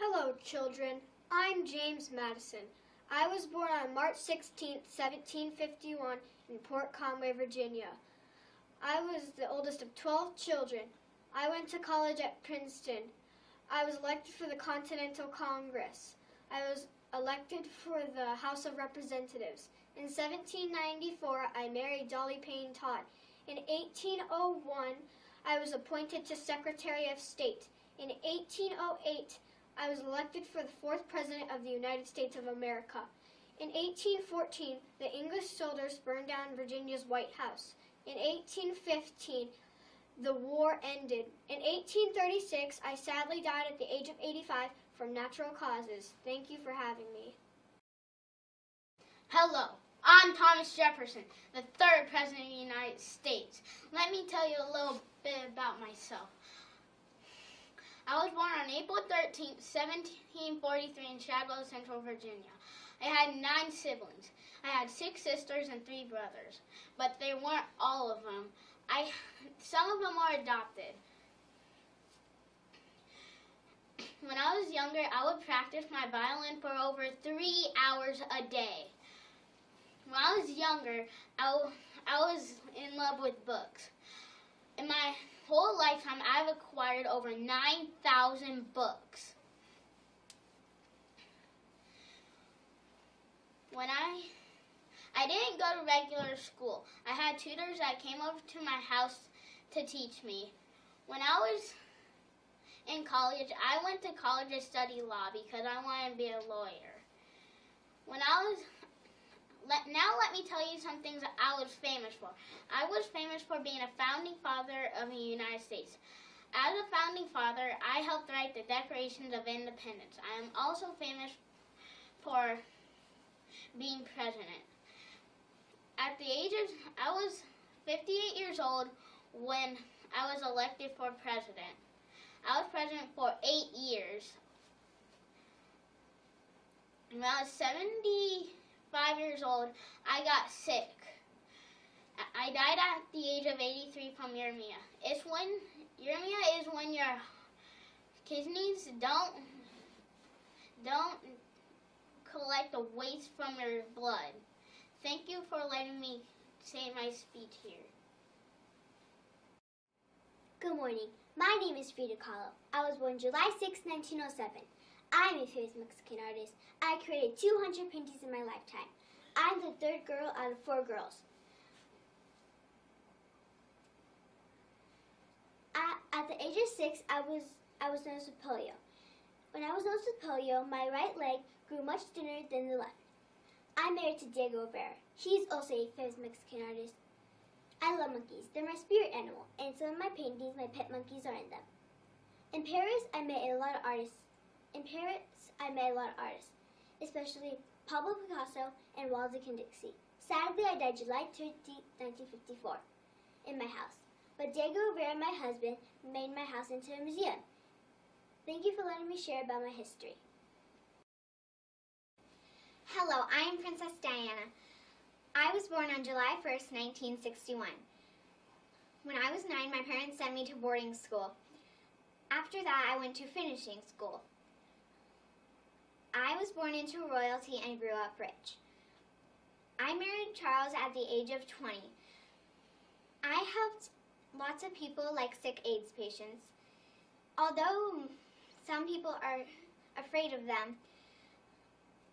Hello, children. I'm James Madison. I was born on March 16, 1751 in Port Conway, Virginia. I was the oldest of 12 children. I went to college at Princeton. I was elected for the Continental Congress. I was elected for the House of Representatives. In 1794, I married Dolly Payne Todd. In 1801, I was appointed to Secretary of State. In 1808, I was elected for the 4th President of the United States of America. In 1814, the English soldiers burned down Virginia's White House. In 1815, the war ended. In 1836, I sadly died at the age of 85 from natural causes. Thank you for having me. Hello, I'm Thomas Jefferson, the 3rd President of the United States. Let me tell you a little bit about myself. I was born on April 13, 1743 in Shadwell, Central Virginia. I had 9 siblings. I had 6 sisters and 3 brothers, but they weren't all of them. Some of them are adopted. When I was younger, I would practice my violin for over 3 hours a day. When I was younger, I was in love with books. In my whole lifetime, I've acquired over 9,000 books. When I didn't go to regular school. I had tutors that came over to my house to teach me. When I was in college, I went to college to study law because I wanted to be a lawyer. Now let me tell you some things that I was famous for. I was famous for being a founding father of the United States. As a founding father, I helped write the Declaration of Independence. I am also famous for being president. I was 58 years old when I was elected for president. I was president for 8 years. When I was 75 years old, I got sick. I died at the age of 83 from uremia. Uremia is when your kidneys don't collect the waste from your blood. Thank you for letting me say my speech here. Good morning. My name is Frida Kahlo. I was born July 6, 1907. I'm a famous Mexican artist. I created 200 paintings in my lifetime. I'm the 3rd girl out of 4 girls. At the age of 6, I was diagnosed with polio. When I was diagnosed with polio, my right leg grew much thinner than the left. I'm married to Diego Rivera. He's also a famous Mexican artist. I love monkeys. They're my spirit animal, and some of my paintings, my pet monkeys, are in them. In Paris, I met a lot of artists. Especially Pablo Picasso and Walter Kandinsky. Sadly, I died July 13, 1954, in my house. But Diego Rivera, my husband, made my house into a museum. Thank you for letting me share about my history. Hello, I am Princess Diana. I was born on July 1st, 1961. When I was 9, my parents sent me to boarding school. After that, I went to finishing school. I was born into royalty and grew up rich. I married Charles at the age of 20. I helped lots of people like sick AIDS patients. Although some people are afraid of them,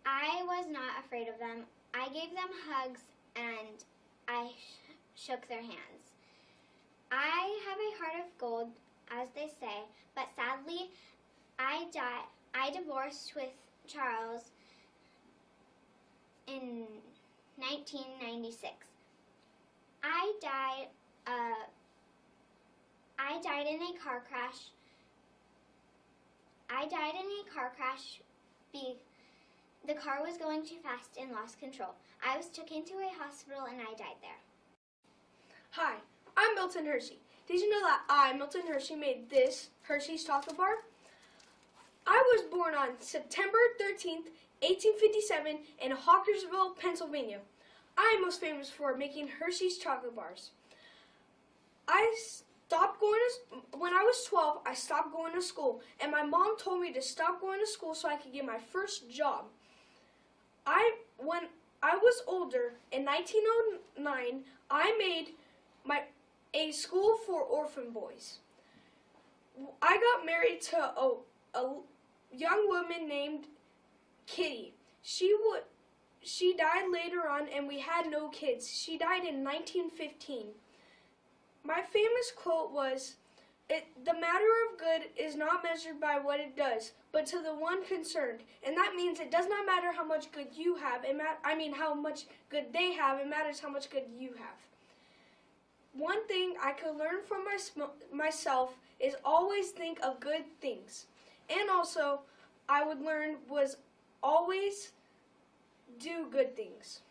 I was not afraid of them. I gave them hugs and I shook their hands. I have a heart of gold, as they say, but sadly, I divorced with Charles in 1996. I died in a car crash. The car was going too fast and lost control. I was taken to a hospital and I died there. Hi, I'm Milton Hershey. Did you know that I, Milton Hershey, made this Hershey's chocolate bar? I was born on September 13th, 1857 in Hawkersville, Pennsylvania. I am most famous for making Hershey's chocolate bars. I stopped going to when I was 12, I stopped going to school, and my mom told me to stop going to school so I could get my first job. When I was older, in 1909, I made a school for orphan boys. I got married to a young woman named Kitty. She died later on, and we had no kids. She died in 1915. My famous quote was, "The matter of good is not measured by what it does, but to the one concerned." And that means it does not matter how much good you have. How much good they have. It matters how much good you have. One thing I could learn from myself is always think of good things. And also, I would learn was always do good things.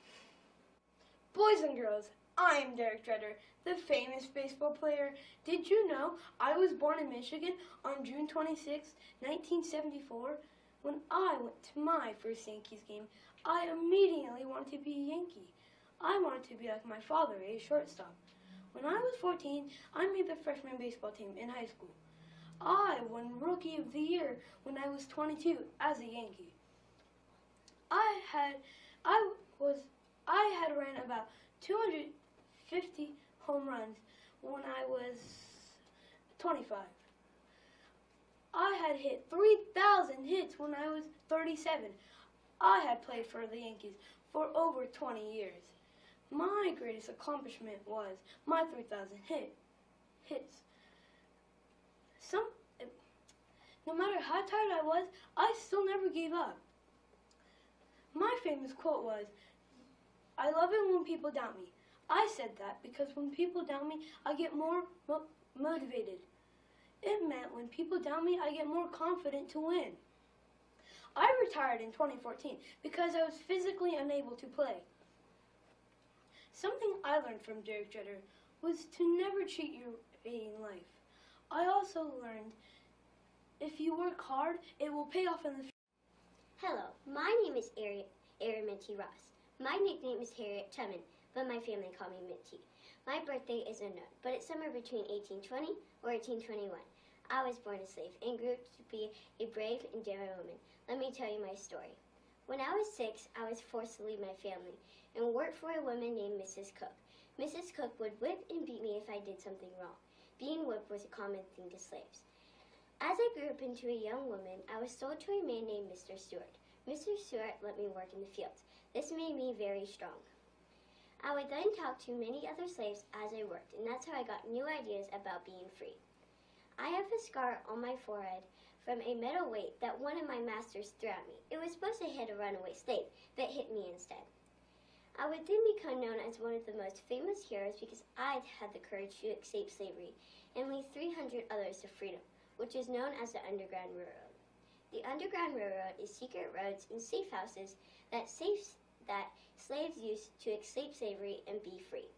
Boys and girls, I am Derek Dretter, the famous baseball player. Did you know I was born in Michigan on June 26, 1974? When I went to my first Yankees game, I immediately wanted to be a Yankee. I wanted to be like my father, a shortstop. When I was 14, I made the freshman baseball team in high school. I won Rookie of the Year when I was 22 as a Yankee. I had ran about 250 home runs when I was 25. I had hit 3,000 hits when I was 37. I had played for the Yankees for over 20 years. My greatest accomplishment was my 3,000 hits. No matter how tired I was, I still never gave up. My famous quote was, "I love it when people doubt me." I said that because when people doubt me, I get more motivated. It meant when people doubt me, I get more confident to win. I retired in 2014 because I was physically unable to play. Something I learned from Derek Jeter was to never cheat your way in life. I also learned if you work hard, it will pay off in the future. Hello, my name is Erin Minty Ross. My nickname is Harriet Tubman, but my family call me Minty. My birthday is unknown, but it's somewhere between 1820 or 1821. I was born a slave and grew up to be a brave and daring woman. Let me tell you my story. When I was 6, I was forced to leave my family and work for a woman named Mrs. Cook. Mrs. Cook would whip and beat me if I did something wrong. Being whipped was a common thing to slaves. As I grew up into a young woman, I was sold to a man named Mr. Stewart. Mr. Stewart let me work in the fields. This made me very strong. I would then talk to many other slaves as I worked, and that's how I got new ideas about being free. I have a scar on my forehead from a metal weight that one of my masters threw at me. It was supposed to hit a runaway slave, but hit me instead. I would then become known as one of the most famous heroes because I had the courage to escape slavery and lead 300 others to freedom, which is known as the Underground Railroad. The Underground Railroad is secret roads and safe houses that slaves used to escape slavery and be free.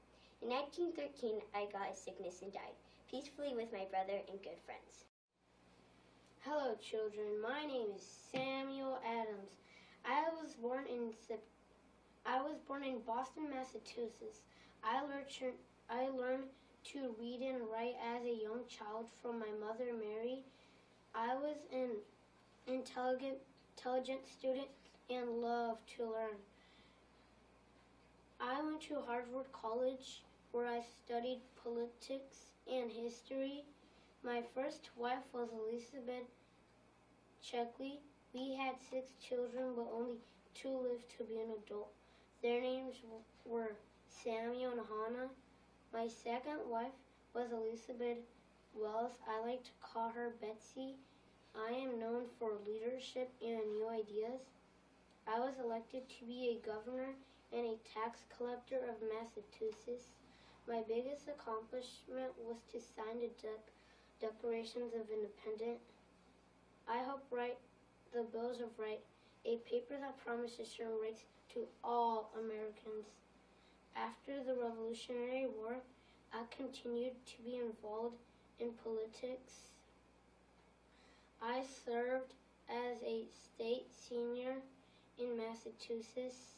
In 1913, I got a sickness and died, peacefully with my brother and good friends. Hello, children. My name is Samuel Adams. I was born in Boston, Massachusetts. I learned to read and write as a young child from my mother, Mary. I was an intelligent student and loved to learn. I went to Harvard College where I studied politics and history. My first wife was Elizabeth Checkley. We had 6 children, but only 2 lived to be an adult. Their names were Samuel and Hannah. My second wife was Elizabeth Wells. I like to call her Betsy. I am known for leadership and new ideas. I was elected to be a governor and a tax collector of Massachusetts. My biggest accomplishment was to sign the Declarations of Independence. I helped write the Bills of Rights, a paper that promises certain rights to all Americans. After the Revolutionary War, I continued to be involved in politics. I served as a state senior in Massachusetts.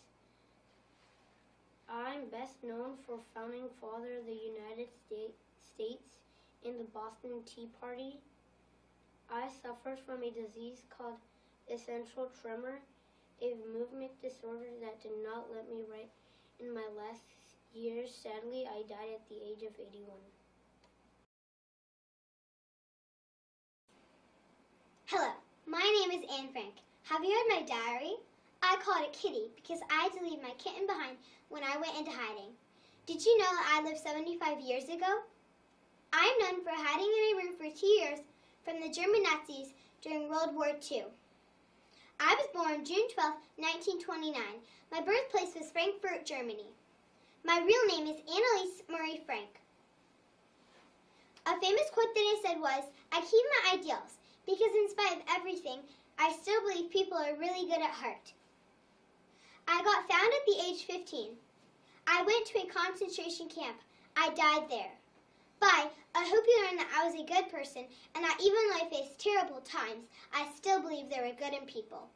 I'm best known for founding father of the United States in the Boston Tea Party. I suffered from a disease called essential tremor, a movement disorder that did not let me write in my last years. Sadly, I died at the age of 81. Hello, my name is Anne Frank. Have you read my diary? I call it Kitty because I had to leave my kitten behind when I went into hiding. Did you know that I lived 75 years ago? I'm known for hiding in a room for 2 years from the German Nazis during World War II. I was born June 12, 1929. My birthplace was Frankfurt, Germany. My real name is Annalise Marie Frank. A famous quote that I said was, "I keep my ideals because in spite of everything, I still believe people are really good at heart." I got found at the age 15. I went to a concentration camp. I died there. But I hope you learned that I was a good person and that even though I faced terrible times, I still believe there were good in people.